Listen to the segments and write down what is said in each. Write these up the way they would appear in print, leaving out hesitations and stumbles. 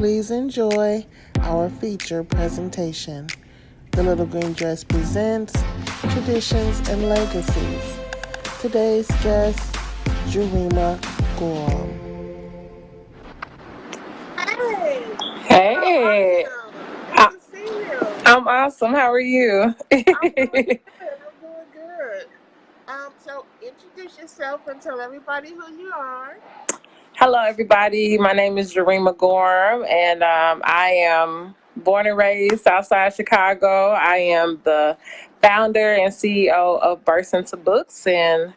Please enjoy our feature presentation. The Little Green Dress presents Traditions and Legacies. Today's guest, Jurema Gorham. Hey, how are Hey, you? Good I, to see you. I'm awesome. How are you? I'm doing good. I'm doing good. So introduce yourself and tell everybody who you are. Hello, everybody. My name is Jurema Gorham, and I am born and raised Southside Chicago. I am the founder and CEO of Burst Into Books, and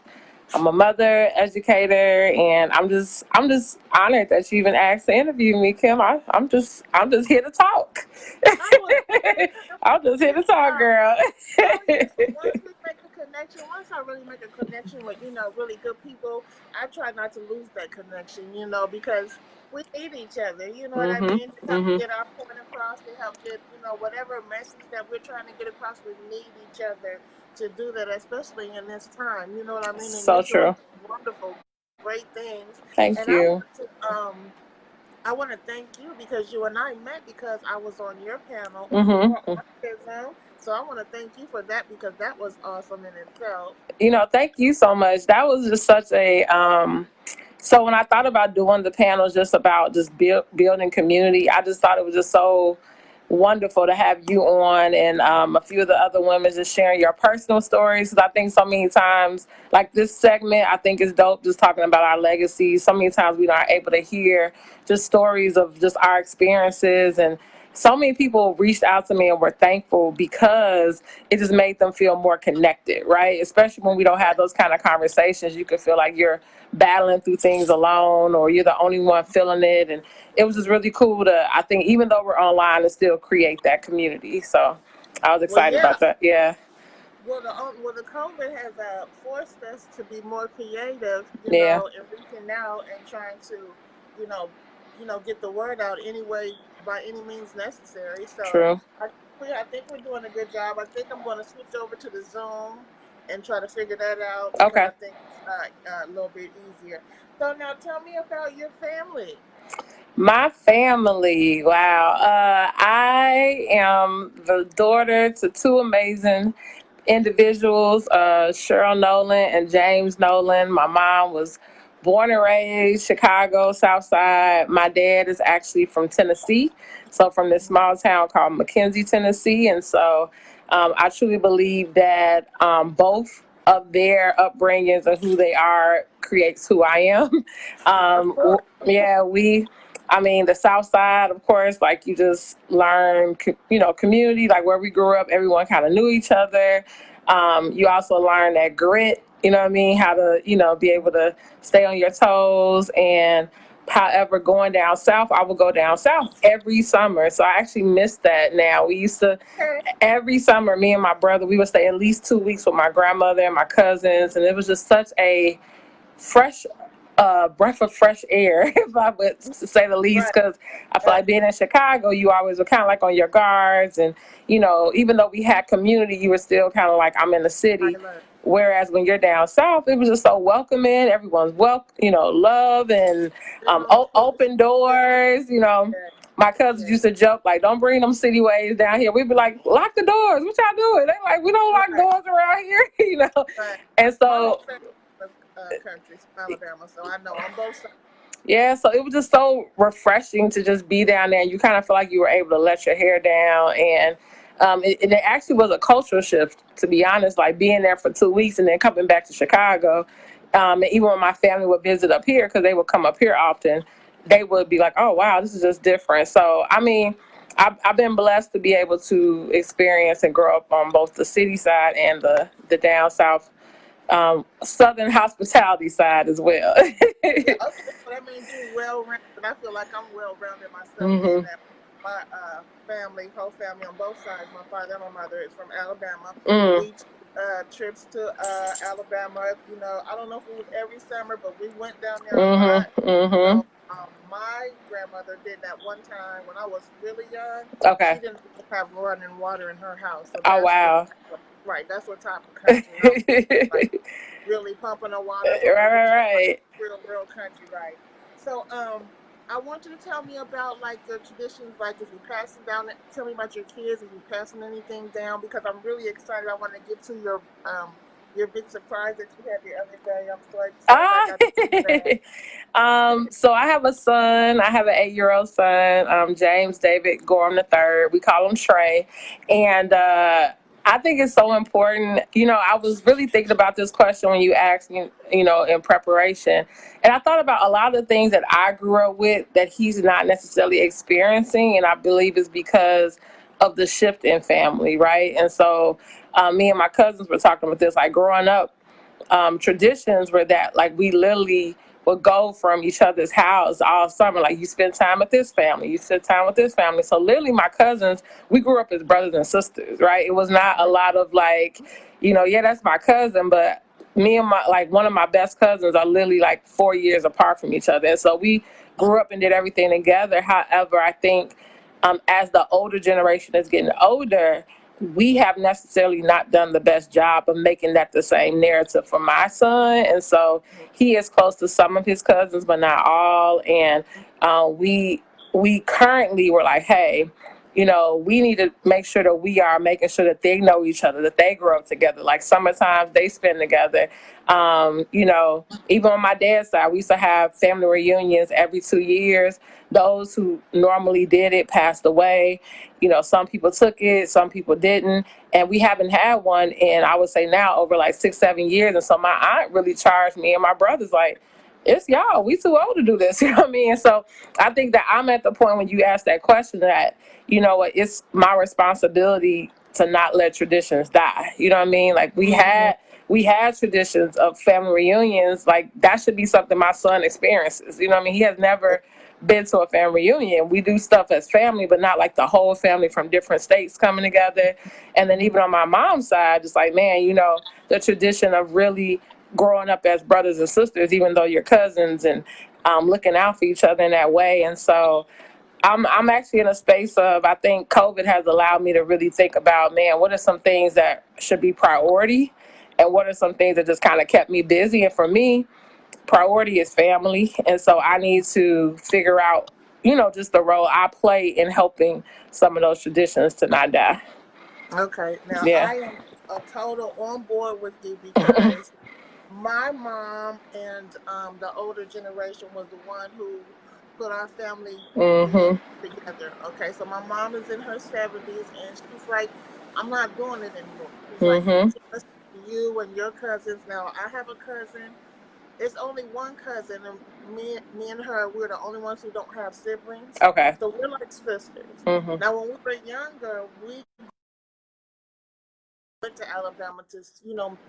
I'm a mother, educator, and I'm just honored that you even asked to interview me, Kim. I'm just here to talk. I was I'm just here to it's talk, girl. oh yeah. Once we make a connection, once I really make a connection with really good people, I try not to lose that connection. Because we need each other. You know what I Mhm. mean? To help Mhm. get our point across, to help get whatever message that we're trying to get across. We need each other to do that, especially in this time. You know what I mean? And you're So doing true. wonderful, great things. Thank And I you. want to I want to thank you because you and I met because I was on your panel for Mhm. autism. So I want to thank you for that because that was awesome in itself. Thank you so much. That was just such a so when I thought about doing the panels just about just building community, I just thought it was just so wonderful to have you on and a few of the other women just sharing your personal stories. Because I think so many times, like this segment, I think is dope just talking about our legacies. So many times we aren't able to hear just stories of just our experiences, and so many people reached out to me and were thankful because it just made them feel more connected, right? Especially when we don't have those kind of conversations, you can feel like you're battling through things alone or you're the only one feeling it. And it was just really cool to, I think, even though we're online, to still create that community. So I was Well, excited yeah. about that. Yeah. Well, the COVID has forced us to be more creative, Yeah. in reaching out and trying to, you know, get the word out anyway by any means necessary. So True. I think we're doing a good job. I think I'm going to switch over to the Zoom and try to figure that out because Okay. I think it's a little bit easier. So now tell me about your family. My family, wow. I am the daughter to two amazing individuals, Cheryl Nolan and James Nolan. My mom was born and raised Chicago, South Side. My dad is actually from Tennessee, so from this Mhm. small town called McKenzie, Tennessee. And so I truly believe that both of their upbringings and who they are creates who I am. Of course. Yeah, I mean, the South Side, of course, like you just learn, community, like where we grew up, everyone kind of knew each other. You also learn that grit, you know what I mean? How to, be able to stay on your toes. And however, going down south, I would go down south every summer. So I actually miss that now. We used to, Okay. every summer, me and my brother, we would stay at least 2 weeks with my grandmother and my cousins. And it was just such a fresh breath of fresh air, if I would say the least, Right. because I feel Right. like being in Chicago, you always were kind of like on your guards. And, even though we had community, you were still kind of like, I'm in the city. Silent. Whereas when you're down south, it was just so welcoming. Everyone's love and open doors. Yeah. My cousins Yeah. used to joke like, "Don't bring them city ways down here." We'd be like, "Lock the doors. What y'all doing?" They like, "We don't lock Right. doors around here," Right. And My whole so family was country from Alabama, so I know on both sides. yeah, so it was just so refreshing to just be down there. You kind of feel like you were able to let your hair down, and it actually was a cultural shift, to be honest. Like being there for 2 weeks and then coming back to Chicago, and even when my family would visit up here, because they would come up here often, they would be like, "Oh wow, this is just different." So I mean, I've been blessed to be able to experience and grow up on both the city side and the down south southern hospitality side as well. Yeah, okay. So that means you well rounded. I feel like I'm well rounded myself, being hmm that my whole family on both sides, my father and my mother is from Alabama. Mm. We took trips to Alabama. I don't know if it was every summer, but we went down there a lot. Mhm. Mhm. My grandmother did that one time when I was really young. She Okay. didn't have running water in her house, so Oh wow. right. That's what type of country. And I'm like really pumping the water Right, from the right, well, like right. real country, right? So, I want you to tell me about like the traditions, like if you're passing down. Tell me about your kids, if you're passing anything down, because I'm really excited. I want to get to your big surprise that you had the other day. I'm so excited. I Ah, got to see that. so I have a son. I have an 8-year-old son, James David Gorham III. We call him Trey, and I think it's so important. I was really thinking about this question when you asked me, in preparation, and I thought about a lot of the things that I grew up with that he's not necessarily experiencing, and I believe is because of the shift in family, right? And so, me and my cousins were talking about this, like growing up, traditions were that like we literally would go from each other's house all summer. Like you spend time with this family, you spend time with this family. So literally, my cousins, we grew up as brothers and sisters, right? It was not a lot of like, yeah, that's my cousin, but me and my like one of my best cousins are literally like 4 years apart from each other, and so we grew up and did everything together. However, I think as the older generation is getting older, we have necessarily not done the best job of making that the same narrative for my son. And so he is close to some of his cousins, but not all. And we currently were like, hey, we need to make sure that we are making sure that they know each other, that they grow up together. Like summertime, they spend together. Even on my dad's side, we used to have family reunions every 2 years. Those who normally did it passed away. Some people took it, some people didn't, and we haven't had one in, I would say now, over like 6, 7 years. And so my aunt really charged me and my brothers like, it's y'all, we too old to do this. You know what I mean? So I think that I'm at the point when you ask that question that, it's my responsibility to not let traditions die. You know what I mean? Like we had traditions of family reunions. Like that should be something my son experiences. You know what I mean? He has never been to a family reunion. We do stuff as family, but not like the whole family from different states coming together. And then even on my mom's side, it's like, man, the tradition of really growing up as brothers and sisters, even though you're cousins, and looking out for each other in that way. And so I'm actually in a space of, I think COVID has allowed me to really think about, man, what are some things that should be priority, and what are some things that just kind of kept me busy. And for me, priority is family. And so I need to figure out, just the role I play in helping some of those traditions to not die. Okay, now Yeah. I am a total on board with you because my mom and the older generation was the one who put our family reunion Mhm. together. Okay, so my mom is in her 70s and she's like, I'm not doing it anymore. She's like, Mhm. just you and your cousins. Now I have a cousin. It's only one cousin, and me and her, we're the only ones who don't have siblings. Okay. So we're like sisters. Mhm. Now when we were younger, we went to Alabama to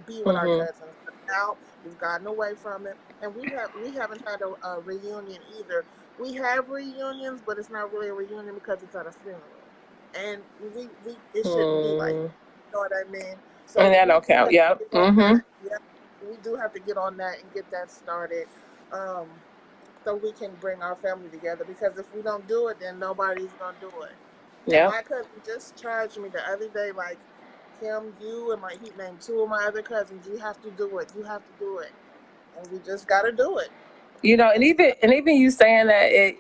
be with our Mhm. cousins. But now we've gotten away from it, and we haven't had a reunion either. We have reunions, but it's not really a reunion because it's at a funeral, and we it shouldn't be like Mm. that. You know what I mean? And So that we don't do count. have to Yep. get on Mhm. that. Yeah, we do have to get on that and get that started. Um, so we can bring our family together because if we don't do it, then nobody's gonna do it. And Yep. my cousin just charged me the other day, like, Kim, you and he named two of my other cousins. You have to do it. You have to do it, and we just got to do it. And even you saying that,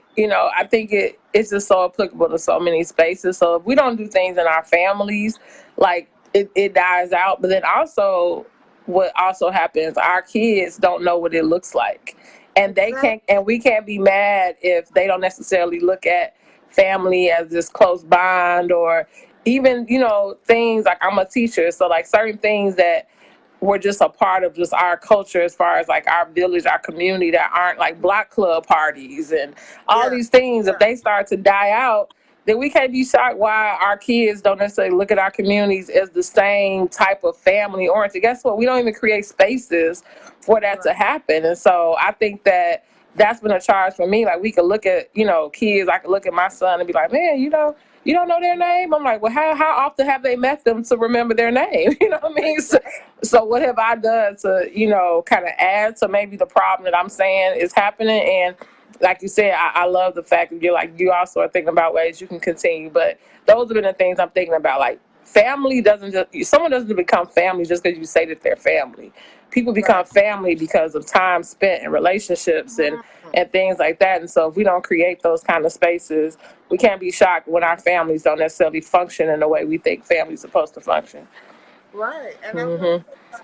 I think it's just so applicable to so many spaces. So if we don't do things in our families, like it dies out. But then also, what also happens, our kids don't know what it looks like, and they Exactly. can't, and we can't be mad if they don't necessarily look at family as this close bond, or even things like, I'm a teacher, so like certain things that were just a part of just our culture, as far as like our village, our community, that aren't like block club parties and all Yeah. these things. If Yeah. they start to die out, then we can't be shocked why our kids don't necessarily look at our communities as the same type of family oriented. Guess what? We don't even create spaces for that Right. to happen. And so I think that that's been a charge for me. Like we could look at, kids, I could look at my son and be like, man, you don't know their name? I'm like, well, how often have they met them to remember their name? You know what I mean? So, Exactly. so what have I done to, kind of add to maybe the problem that I'm saying is happening? And like you said, I love the fact that you also are thinking about ways you can continue. But those have been the things I'm thinking about, like family doesn't just, someone doesn't become family just because you say that they're family. People become Right. family because of time spent in relationships Mm-hmm. and things like that. And so if we don't create those kind of spaces, we can't be shocked when our families don't necessarily function in the way we think families supposed to function. Right. And I really Mhm. feel like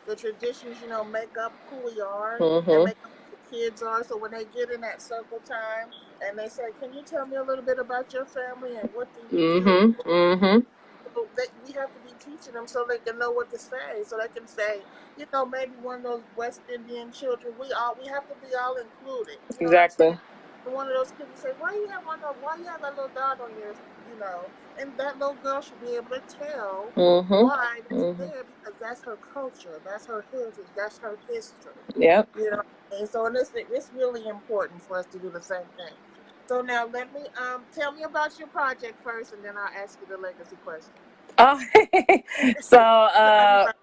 the traditions, make up who we are and Mhm. make up who the kids are. So when they get in that circle time and they say, "Can you tell me a little bit about your family and what do you do?" Mhm. Mhm. So we have to be teaching them so they can know what to say. So they can say, maybe one of those West Indian children. We have to be all included. You know what I'm saying? Exactly. And one of those kids will say, why you have that little dot on your. And that little girl should be able to tell Mhm. why that's Mhm. there because that's her culture, that's her heritage, that's her history. Yep. You know, and so it's really important for us to do the same thing. So now let me tell me about your project first, and then I'll ask you the legacy question. Oh, so Tell everybody.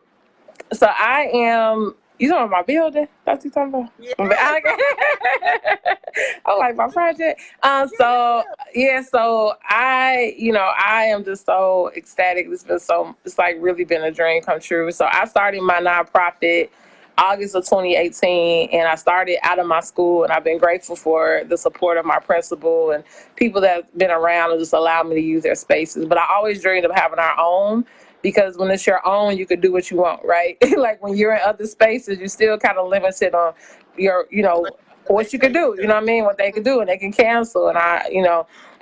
so I am. You talking about my building? That's what you talking about? Yes, I like my project. So yeah. yeah, so I am just so ecstatic. It's like really been a dream come true. So I started my nonprofit August of 2018, and I started out of my school, and I've been grateful for the support of my principal and people that's been around and just allowed me to use their spaces. But I always dreamed of having our own because when it's your own, you can do what you want, right? Like when you're in other spaces, you're still kind of limited on your, What they what you can say you do. You know what I mean? What they can do, and they can cancel. And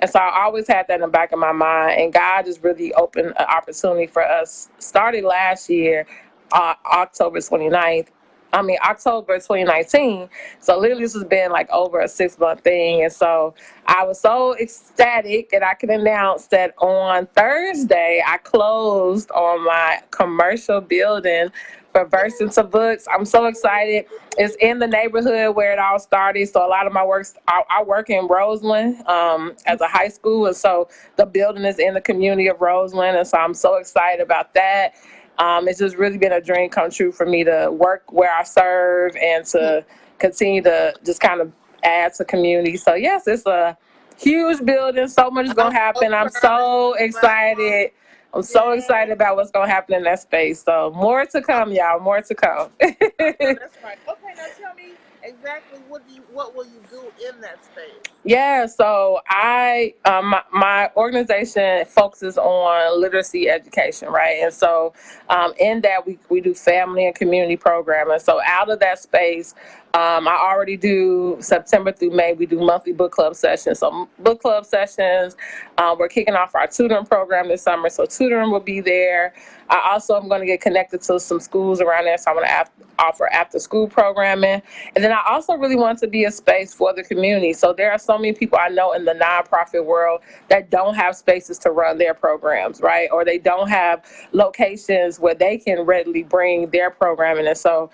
so I always had that in the back of my mind. And God just really opened an opportunity for us. Started last year, October 29th. I mean, October 2019. So literally this has been like over a 6 month thing. And so I was so ecstatic that I can announce that on Thursday, I closed on my commercial building for Verse into Books. I'm so excited. It's in the neighborhood where it all started. So a lot of my work, I work in Roseland as a high school. And so the building is in the community of Roseland. And so I'm so excited about that. It's just really been a dream come true for me to work where I serve and to continue to just kind of add to community. So yes, it's a huge building. So much is I'm gonna so happen. I'm proud of so you, Black woman. excited. I'm so Yes, excited about what's gonna happen in that space. So more to come, y'all. More to come. I know that's right. Okay, now tell me exactly what will you do in that space? Yeah, so my organization focuses on literacy education, right? And so in that we do family and community programming. So out of that space, I already do September through May. We do monthly book club sessions. So book club sessions. We're kicking off our tutoring program this summer, so tutoring will be there. I also am going to get connected to some schools around there, so I'm going to offer after school programming. And then I also really want to be a space for the community. So there are so many people I know in the nonprofit world that don't have spaces to run their programs, right? Or they don't have locations where they can readily bring their programming. And so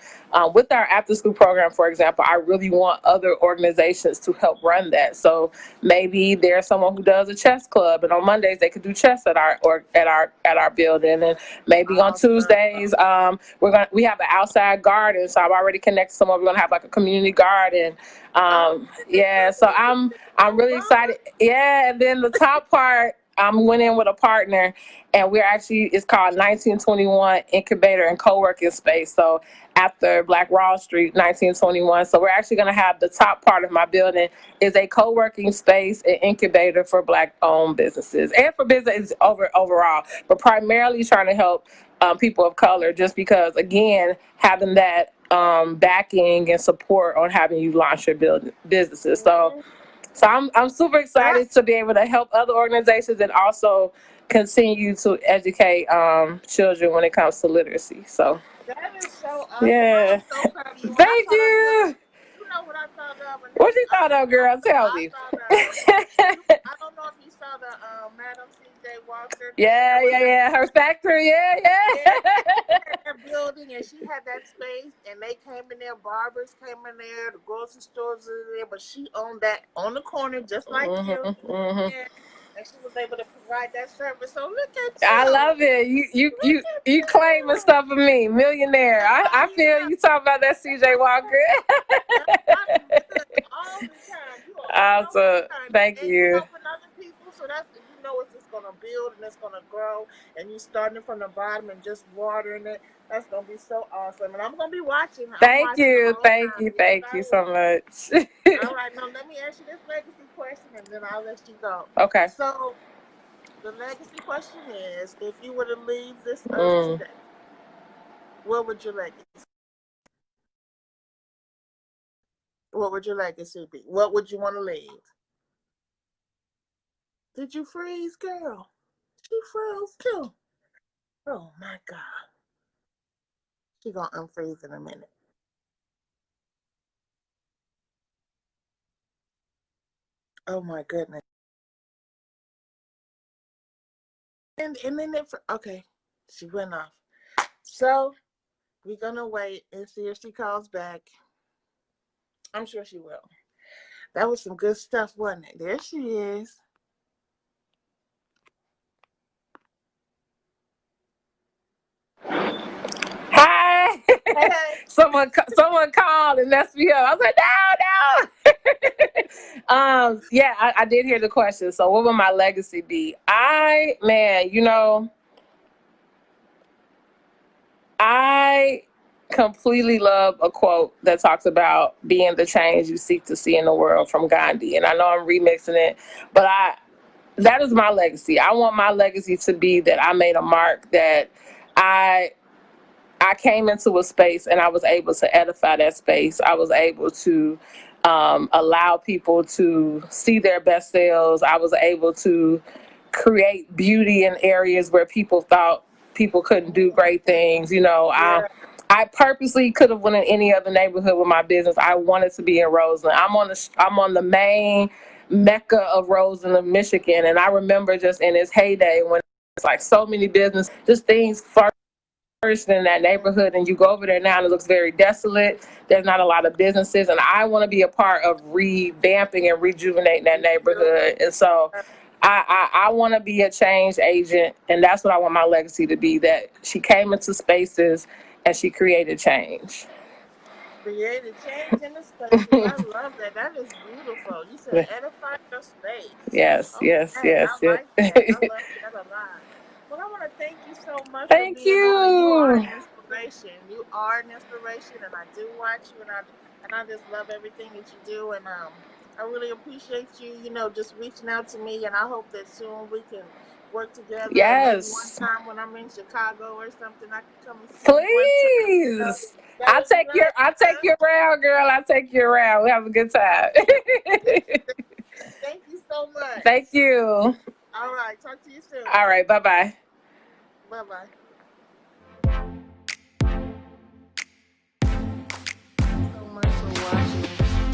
with our after school program, for example, I really want other organizations to help run that. So maybe there's someone who does a chess club, and on Mondays they could do chess at our building, and maybe on Awesome. Tuesdays we have an outside garden. So I've already connected someone. We're gonna have like a community garden. Oh, Yeah, so I'm so really fun. excited. Yeah, and then the top part. Went in with a partner, and it's called 1921 Incubator and Co-working Space. So after Black Wall Street, 1921. So we're actually going to have the top part of my building is a co-working space and incubator for Black-owned businesses and for business overall, but primarily trying to help people of color. Just because, again, having that backing and support on having you launch your businesses. So Mhm. I'm super That excited to be able to help other organizations and also continue to educate children when it comes to literacy. So that is so awesome. I am yeah, so proud of you. When I thank saw that building, you. you know what I thought of, and What this you thought of, I, girl? Tell I me. thought of. I don't know if you saw the Madam C.J. Walker thing Yeah, that was yeah, at yeah. Her factory. Yeah, yeah, yeah. had that building and she had that space and they came in there, barbers came in there, the grocery stores in there, but she owned that on the corner just like you. Mhm, mhm. Yeah. And she was able to provide that service. So look at I you. love it. You you Look you at you claiming you. stuff for me, millionaire. I feel Yeah. you talking about that CJ Walker. I am good all the time. You are on your Awesome. time. Thank And you you. helping other people, so that's you know it's just going to build and it's going to grow, and you starting from the bottom and just watering it. That's going to be so awesome. And I'm going to be watching. I'm Thank watching the you. whole Thank time. you. Yes, Thank I you so will. much. All right, now let me ask you this legacy question, and then I'll let you go. Okay. So the legacy question is, if you were to leave this earth Mm. today, what would your legacy? What would your legacy be? What would you want to leave? Did you freeze, girl? She froze too. Oh my God. She gonna unfreeze in a minute. Oh my goodness. And then okay, she went off. So we're gonna wait and see if she calls back. I'm sure she will. That was some good stuff, wasn't it? There she is. Hi. Hey, hey. someone called and messed me up. I was like, no. Yeah, I did hear the question. So what would my legacy be? I completely love a quote that talks about being the change you seek to see in the world from Gandhi. And I know I'm remixing it, but that is my legacy. I want my legacy to be that I made a mark, that I came into a space and I was able to edify that space. I was able to allow people to see their best selves. I was able to create beauty in areas where people thought people couldn't do great things. Yeah, I purposely could have went in any other neighborhood with my business. I wanted to be in Roseland. I'm on the main mecca of Roseland, Michigan, and I remember just in its heyday when it's like so many business, just things in that neighborhood, and you go over there now and it looks very desolate. There's not a lot of businesses, and I want to be a part of revamping and rejuvenating that neighborhood. And so I want to be a change agent, and that's what I want my legacy to be, that she came into spaces and she created change. created change in the spaces. I love that. That is beautiful. You said edify your space. Yes, yes, Okay, I yes, yes. like that. I love that a lot. Well, I want to thank you so much for Thank being on. You are you. an inspiration. You are an inspiration, and I do watch you, and I just love everything that you do, and I really appreciate you. Just reaching out to me, and I hope that soon we can work together, and maybe one Yes, time when I'm in Chicago or something, I can come and see you one time. please. That would be I nice, take huh? you around, girl. I take you around. We have a good time. Thank you so Thank much. you. All right, talk to you soon. All right, bye-bye. Bye bye. So much for watching.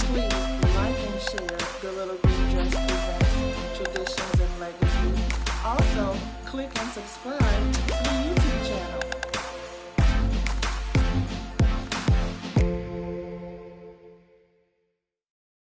Please like and share the Little Green Dress Presents Traditions and Legacies. Also, click and subscribe to the YouTube channel.